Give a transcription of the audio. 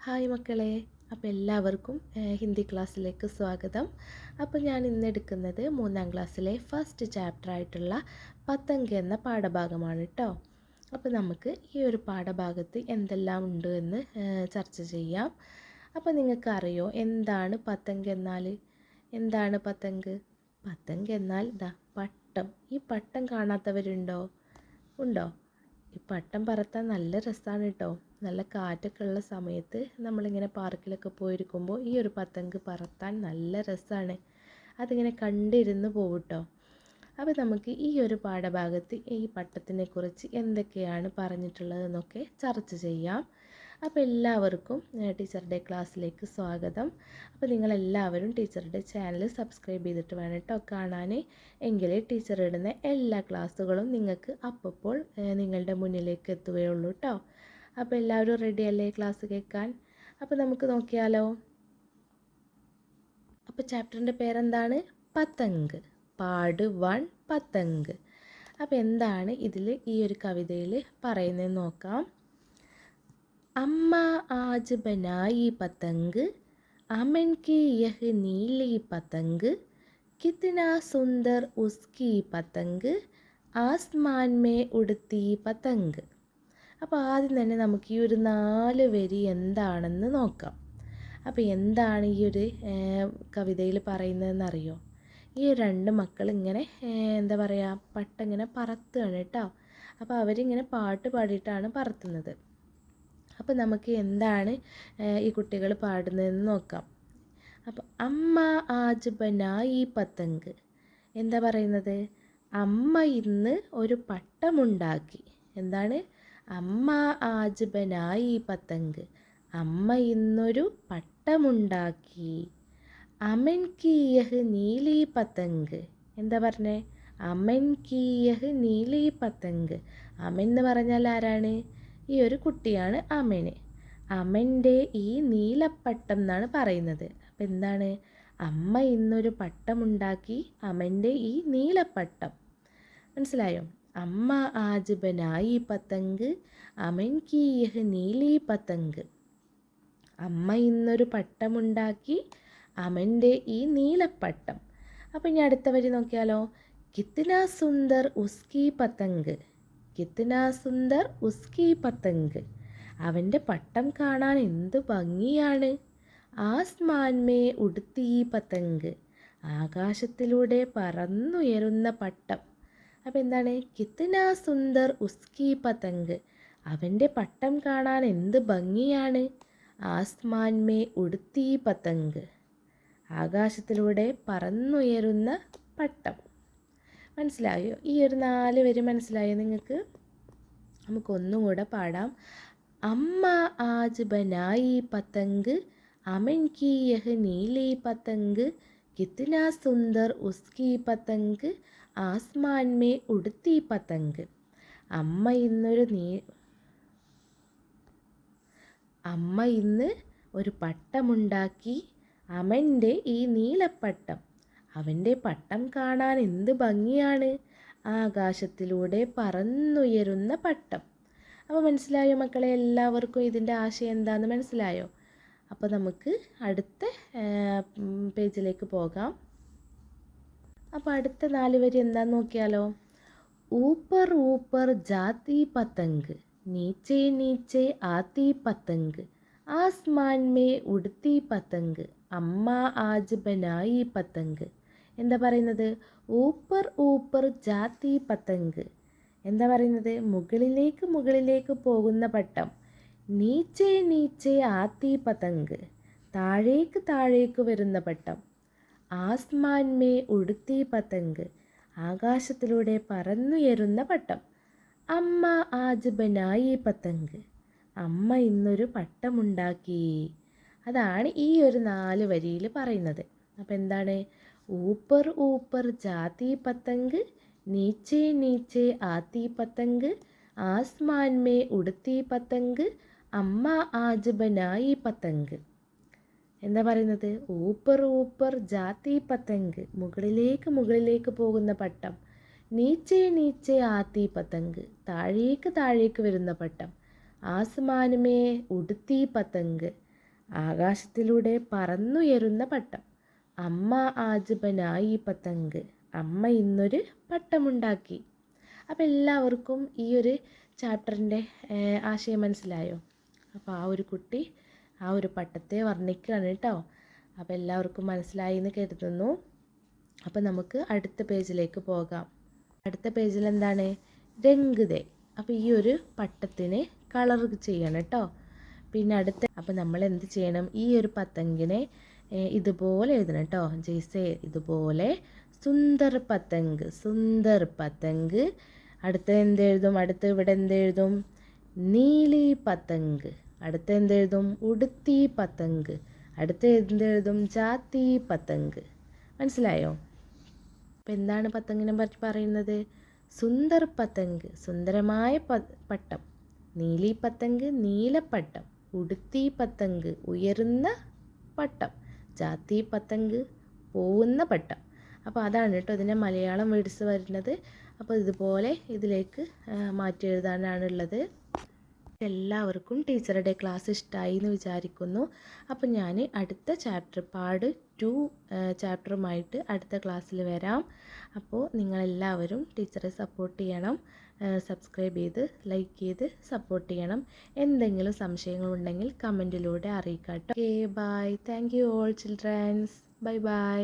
Hi മക്കളെ. അപ്പോൾ എല്ലാവർക്കും ഹിന്ദി ക്ലാസ്സിലേക്ക് സ്വാഗതം. അപ്പോൾ ഞാൻ ഇന്ന് എടുക്കുന്നത് 3ാം ക്ലാസ്സിലെ ഫസ്റ്റ് ചാപ്റ്റർ ആയിട്ടുള്ള പതംഗ് എന്ന പാഠഭാഗമാണ് കേട്ടോ. അപ്പോൾ നമുക്ക് ഈ ഒരു പാഠഭാഗത്ത് എന്തെല്ലാം ഉണ്ട് എന്ന് ചർച്ച ചെയ്യാം. അപ്പോൾ നിങ്ങൾക്കറിയോ എന്താണ് പതംഗ് എന്നാൽ? എന്താണ് പതംഗ്? പതംഗ് എന്നാൽ പട്ടം. ഈ പട്ടം കാണാത്തവരുണ്ടോ? ഉണ്ടോ? ഈ പട്ടം പറത്താൻ നല്ല രസമാണ് കേട്ടോ. നല്ല കാറ്റൊക്കെ ഉള്ള സമയത്ത് നമ്മളിങ്ങനെ പാർക്കിലൊക്കെ പോയിരിക്കുമ്പോൾ ഈ ഒരു പതംഗ് പറത്താൻ നല്ല രസമാണ്. അതിങ്ങനെ കണ്ടിരുന്ന് പോകും കേട്ടോ. അപ്പോൾ നമുക്ക് ഈ ഒരു പാഠഭാഗത്ത് ഈ പട്ടത്തിനെ കുറിച്ച് എന്തൊക്കെയാണ് പറഞ്ഞിട്ടുള്ളതെന്നൊക്കെ ചർച്ച ചെയ്യാം. അപ്പോൾ എല്ലാവർക്കും ടീച്ചറുടെ ക്ലാസ്സിലേക്ക് സ്വാഗതം. അപ്പോൾ നിങ്ങളെല്ലാവരും ടീച്ചറുടെ ചാനൽ സബ്സ്ക്രൈബ് ചെയ്തിട്ട് വേണം കേട്ടോ കാണാൻ. എങ്കിലേ ടീച്ചർ ഇടുന്ന എല്ലാ ക്ലാസ്സുകളും നിങ്ങൾക്ക് അപ്പോൾ നിങ്ങളുടെ മുന്നിലേക്ക് എത്തുകയുള്ളൂ കേട്ടോ. അപ്പോൾ എല്ലാവരും റെഡിയല്ലേ ക്ലാസ് കേൾക്കാൻ? അപ്പോൾ നമുക്ക് നോക്കിയാലോ. അപ്പോൾ ചാപ്റ്ററിൻ്റെ പേരെന്താണ്? പതംഗ്. പാർട്ട് 1 പതംഗ്. അപ്പോൾ എന്താണ് ഇതിൽ ഈ ഒരു കവിതയിൽ പറയുന്നതെന്ന് നോക്കാം. അമ്മ ആജ് ബനായി പതംഗ്, അമൻ കി യഹ് നീലി പതംഗ്, കിतना സുന്ദർ ഉസ്കി പതംഗ്, ആസ്മാൻ മേ ഉടുത്തി പതംഗ്. അപ്പോൾ ആദ്യം തന്നെ നമുക്ക് ഈ ഒരു 4 വരി എന്താണെന്ന് നോക്കാം. അപ്പോൾ എന്താണ് ഈ ഒരു കവിതയിൽ പറയുന്നതെന്നറിയോ? ഈ 2 മക്കൾ ഇങ്ങനെ എന്താ പറയുക, പട്ടം ഇങ്ങനെ പറത്തുകയാണ് കേട്ടോ. അപ്പോൾ അവരിങ്ങനെ പാട്ട് പാടിയിട്ടാണ് പറത്തുന്നത്. അപ്പോൾ നമുക്ക് എന്താണ് ഈ കുട്ടികൾ പാടുന്നതെന്ന് നോക്കാം. അപ്പോൾ അമ്മ ആജ് ബനായി പതംഗ്. എന്താ പറയുന്നത്? അമ്മ ഇന്ന് ഒരു പട്ടമുണ്ടാക്കി. എന്താണ്? അമ്മ ആജ് ബനായി പതംഗ്. അമ്മ ഇന്നൊരു പട്ടമുണ്ടാക്കി. അമൻ കി യഹ് നീലി പതംഗ്. എന്താ പറഞ്ഞേ? അമൻ കി യഹ് നീലി പതംഗ്. അമൻ എന്ന് പറഞ്ഞാൽ ആരാണ്? ഈ ഒരു കുട്ടിയാണ് അമന്. അമൻ്റെ ഈ നീലപ്പട്ടം എന്നാണ് പറയുന്നത്. അപ്പം എന്താണ്? അമ്മ ഇന്നൊരു പട്ടമുണ്ടാക്കി, അമൻ്റെ ഈ നീലപ്പട്ടം. മനസ്സിലായോ? അമ്മ ആജ് ബനായി പതംഗ്, അമൻ കി യഹ് നീലി പതംഗ്. അമ്മ ഇന്നൊരു പട്ടമുണ്ടാക്കി, അമൻ്റെ ഈ നീലപ്പട്ടം. അപ്പം ഇനി അടുത്ത വരി നോക്കിയാലോ. കിतना സുന്ദർ ഉസ്കി പതംഗ്. കിतना സുന്ദർ ഉസ്കി പതംഗ്. അവൻ്റെ പട്ടം കാണാൻ എന്ത് ഭംഗിയാണ്. ആസ്മാൻ മേ ഉടുത്തി പതംഗ്. ആകാശത്തിലൂടെ പറന്നുയരുന്ന പട്ടം. അപ്പോൾ എന്താണ്? കിतना സുന്ദർ ഉസ്കി പതംഗ്. അവൻ്റെ പട്ടം കാണാൻ എന്ത് ഭംഗിയാണ്. ആസ്മാൻ മേ ഉടുത്തി പതംഗ്. ആകാശത്തിലൂടെ പറന്നുയരുന്ന പട്ടം. മനസ്സിലായോ? ഈ ഒരു 4 വരി മനസ്സിലായോ നിങ്ങൾക്ക്? നമുക്കൊന്നും കൂടെ പാടാം. അമ്മ ആജ് ബനായി പതംഗ്, അമൻ കി യഹ് നീലി പതംഗ്, കിतना സുന്ദർ ഉസ്കി പതംഗ്, ആസ്മാൻ മേ ഉടുത്തി പതംഗ്. അമ്മ ഇന്ന് ഒരു പട്ടമുണ്ടാക്കി, അമൻ്റെ ഈ നീലപ്പട്ടം. അവൻ്റെ പട്ടം കാണാൻ എന്ത് ഭംഗിയാണ്. ആകാശത്തിലൂടെ പറന്നുയരുന്ന പട്ടം. അപ്പോൾ മനസ്സിലായോ മക്കളെ? എല്ലാവർക്കും ഇതിൻ്റെ ആശയം എന്താണെന്ന് മനസ്സിലായോ? അപ്പോൾ നമുക്ക് അടുത്ത പേജിലേക്ക് പോകാം. അപ്പോൾ അടുത്ത 4 വരി എന്താന്ന് നോക്കിയാലോ. ഊപ്പർ ഊപ്പർ ജാത്തി പതംഗ്, നീച്ചെ നീച്ചെ ആത്തി പതംഗ്, ആസ്മാൻ മേ ഉടുത്തി പതംഗ്, അമ്മ ആജ് ബനായി പതംഗ്. എന്താ പറയുന്നത്? ഊപ്പർ ഊപ്പർ ജാത്തി പതംഗ്. എന്താ പറയുന്നത്? മുകളിലേക്ക് മുകളിലേക്ക് പോകുന്ന പട്ടം. നീച്ചെ നീച്ചെ ആത്തി പതംഗ്. താഴേക്ക് താഴേക്ക് വരുന്ന പട്ടം. ആസ്മാൻ മേ ഉടുത്തി പതംഗ്. ആകാശത്തിലൂടെ പറന്നുയരുന്ന പട്ടം. അമ്മ ആജ് ബനായി പതംഗ്. അമ്മ ഇന്നൊരു പട്ടമുണ്ടാക്കി. അതാണ് ഈ ഒരു 4 വരിയിൽ പറയുന്നത്. അപ്പോൾ എന്താണ്? ഊപ്പർ ഊപ്പർ ജാത്തി പതംഗ്, നീച്ചെ നീച്ചെ ആത്തി പതംഗ്, ആസ്മാൻ മേ ഉടുത്തി പതംഗ്, അമ്മ ആജ് ബനായി പതംഗ്. എന്താ പറയുന്നത്? ഊപ്പർ ഊപ്പർ ജാത്തി പതംഗ്. മുകളിലേക്ക് മുകളിലേക്ക് പോകുന്ന പട്ടം. നീച്ചെ നീച്ചെ ആത്തി പതംഗ്. താഴേക്ക് താഴേക്ക് വരുന്ന പട്ടം. ആസ്മാൻ മേ ഉടുത്തി പതംഗ്. ആകാശത്തിലൂടെ പറന്നുയരുന്ന പട്ടം. അമ്മ ആജ് ബനായി പതംഗ്. അമ്മ ഇന്നൊരു പട്ടമുണ്ടാക്കി. അപ്പോൾ എല്ലാവർക്കും ഈ ഒരു ചാപ്റ്ററിൻ്റെ ആശയം മനസ്സിലായോ? അപ്പോൾ ആ ഒരു കുട്ടി ആ ഒരു പട്ടത്തെ വർണ്ണിക്കുകയാണ് കേട്ടോ. അപ്പോൾ എല്ലാവർക്കും മനസ്സിലായി എന്ന് കരുതുന്നു. അപ്പോൾ നമുക്ക് അടുത്ത പേജിലേക്ക് പോകാം. അടുത്ത പേജിൽ എന്താണ്? രംഗ് ദേ. അപ്പോൾ ഈ ഒരു പട്ടത്തിന് കളർ ചെയ്യണം കേട്ടോ. പിന്നെ അപ്പോൾ നമ്മൾ എന്ത് ചെയ്യണം? ഈ ഒരു പതംഗിനെ ഇതുപോലെ എഴുതണം കേട്ടോ. ജയ്സേ ഇതുപോലെ സുന്ദർ പതംഗ്, സുന്ദർ പതംഗ്. അടുത്ത എന്തെഴുതും? അടുത്ത് ഇവിടെ എന്തെഴുതും? നീലി പതംഗ്. അടുത്ത എന്തെഴുതും? ഉടുത്തി പതംഗ്. അടുത്ത എന്തെഴുതും? ജാതി പതംഗ്. മനസ്സിലായോ? അപ്പം എന്താണ് പതംഗിനെ പറ്റി പറയുന്നത്? സുന്ദർ പതംഗ് സുന്ദരമായ പട്ടം, നീലി പതംഗ് നീലപ്പട്ടം, ഉടുത്തി പതംഗ് ഉയരുന്ന പട്ടം, ജാതി പതംഗ് പോകുന്ന പട്ടം. അപ്പോൾ അതാണ് കേട്ടോ ഇതിൻ്റെ മലയാളം വേർഡ്സ് വരുന്നത്. അപ്പോൾ ഇതുപോലെ ഇതിലേക്ക് മാറ്റി എഴുതാനാണുള്ളത്. എല്ലാവർക്കും ടീച്ചറുടെ ക്ലാസ് ഇഷ്ടമായി എന്ന് വിചാരിക്കുന്നു. അപ്പോൾ ഞാൻ അടുത്ത ചാപ്റ്റർ പാർട്ട് 2 ചാപ്റ്ററുമായിട്ട് അടുത്ത ക്ലാസ്സിൽ വരാം. അപ്പോൾ നിങ്ങളെല്ലാവരും ടീച്ചറെ സപ്പോർട്ട് ചെയ്യണം. സബ്സ്ക്രൈബ് ചെയ്ത് ലൈക്ക് ചെയ്ത് സപ്പോർട്ട് ചെയ്യണം. എന്തെങ്കിലും സംശയങ്ങളുണ്ടെങ്കിൽ കമൻറ്റിലൂടെ അറിയിക്കാം കേട്ടോ. Okay bye. Thank you all children's. Bye bye.